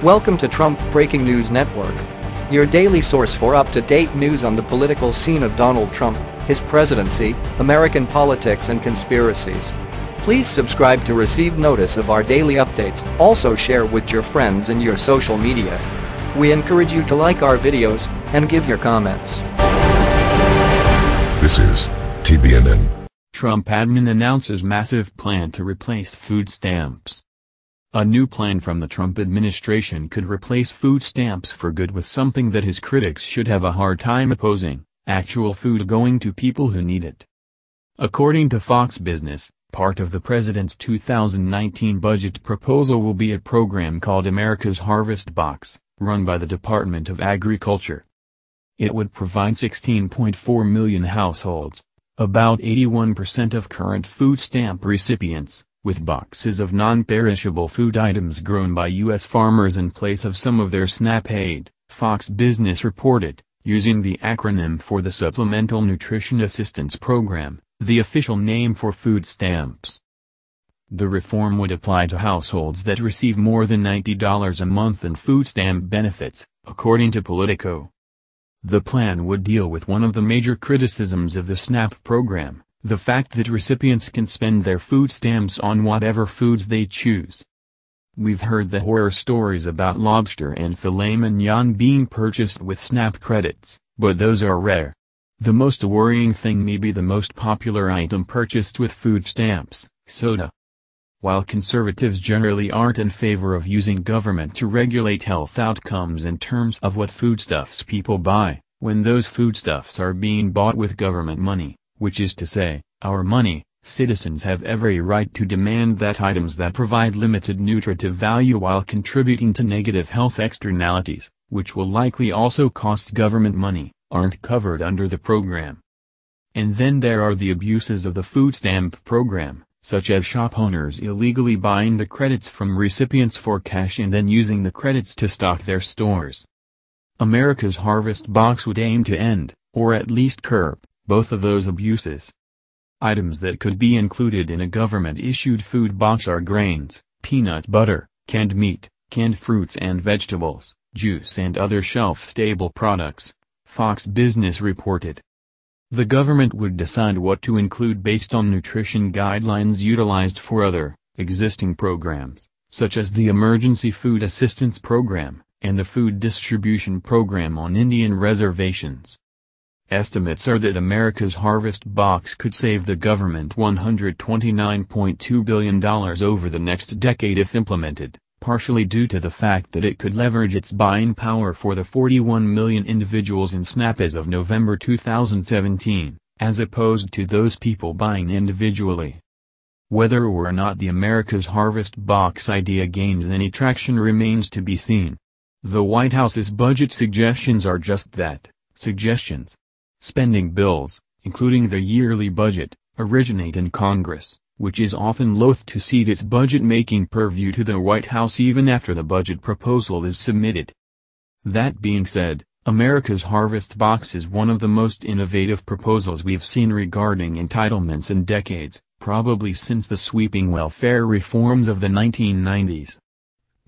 Welcome to Trump Breaking News Network, your daily source for up-to-date news on the political scene of Donald Trump, his presidency, American politics and conspiracies. Please subscribe to receive notice of our daily updates. Also share with your friends and your social media. We encourage you to like our videos and give your comments. This is TBNN. Trump admin announces massive plan to replace food stamps. A new plan from the Trump administration could replace food stamps for good with something that his critics should have a hard time opposing: actual food going to people who need it. According to Fox Business, part of the president's 2019 budget proposal will be a program called America's Harvest Box, run by the Department of Agriculture. It would provide 16.4 million households, about 81% of current food stamp recipients, with boxes of non-perishable food items grown by U.S. farmers in place of some of their SNAP aid, Fox Business reported, using the acronym for the Supplemental Nutrition Assistance Program, the official name for food stamps. The reform would apply to households that receive more than $90 a month in food stamp benefits, according to Politico. The plan would deal with one of the major criticisms of the SNAP program: the fact that recipients can spend their food stamps on whatever foods they choose. We've heard the horror stories about lobster and filet mignon being purchased with SNAP credits, but those are rare. The most worrying thing may be the most popular item purchased with food stamps: soda. While conservatives generally aren't in favor of using government to regulate health outcomes in terms of what foodstuffs people buy, when those foodstuffs are being bought with government money, which is to say, our money, citizens have every right to demand that items that provide limited nutritive value while contributing to negative health externalities, which will likely also cost government money, aren't covered under the program. And then there are the abuses of the food stamp program, such as shop owners illegally buying the credits from recipients for cash and then using the credits to stock their stores. America's Harvest Box would aim to end, or at least curb, both of those abuses. Items that could be included in a government-issued food box are grains, peanut butter, canned meat, canned fruits and vegetables, juice and other shelf-stable products, Fox Business reported. The government would decide what to include based on nutrition guidelines utilized for other, existing programs, such as the Emergency Food Assistance Program, and the Food Distribution Program on Indian reservations. Estimates are that America's Harvest Box could save the government $129.2 billion over the next decade if implemented, partially due to the fact that it could leverage its buying power for the 41 million individuals in SNAP as of November 2017, as opposed to those people buying individually. Whether or not the America's Harvest Box idea gains any traction remains to be seen. The White House's budget suggestions are just that, suggestions. Spending bills, including the yearly budget, originate in Congress, which is often loath to cede its budget-making purview to the White House even after the budget proposal is submitted. That being said, America's Harvest Box is one of the most innovative proposals we've seen regarding entitlements in decades, probably since the sweeping welfare reforms of the 1990s.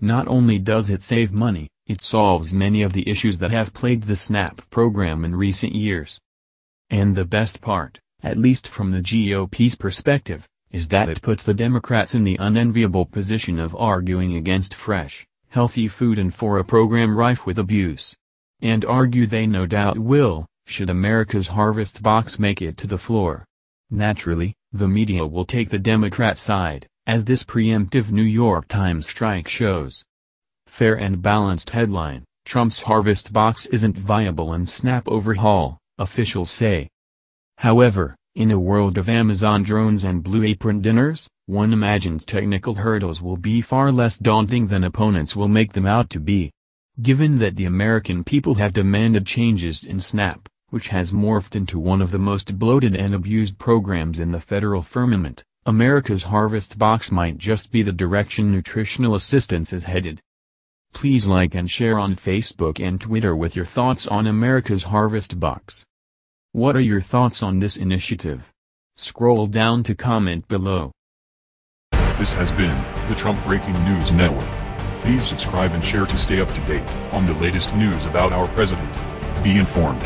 Not only does it save money, it solves many of the issues that have plagued the SNAP program in recent years. And the best part, at least from the GOP's perspective, is that it puts the Democrats in the unenviable position of arguing against fresh, healthy food and for a program rife with abuse. And argue they no doubt will, should America's Harvest Box make it to the floor. Naturally, the media will take the Democrat side, as this preemptive New York Times strike shows. Fair and balanced headline: Trump's Harvest Box isn't viable in SNAP overhaul, officials say. However, in a world of Amazon drones and Blue Apron dinners, one imagines technical hurdles will be far less daunting than opponents will make them out to be. Given that the American people have demanded changes in SNAP, which has morphed into one of the most bloated and abused programs in the federal firmament, America's Harvest Box might just be the direction nutritional assistance is headed. Please like and share on Facebook and Twitter with your thoughts on America's Harvest Box. What are your thoughts on this initiative? Scroll down to comment below. This has been the Trump Breaking News Network. Please subscribe and share to stay up to date on the latest news about our president. Be informed.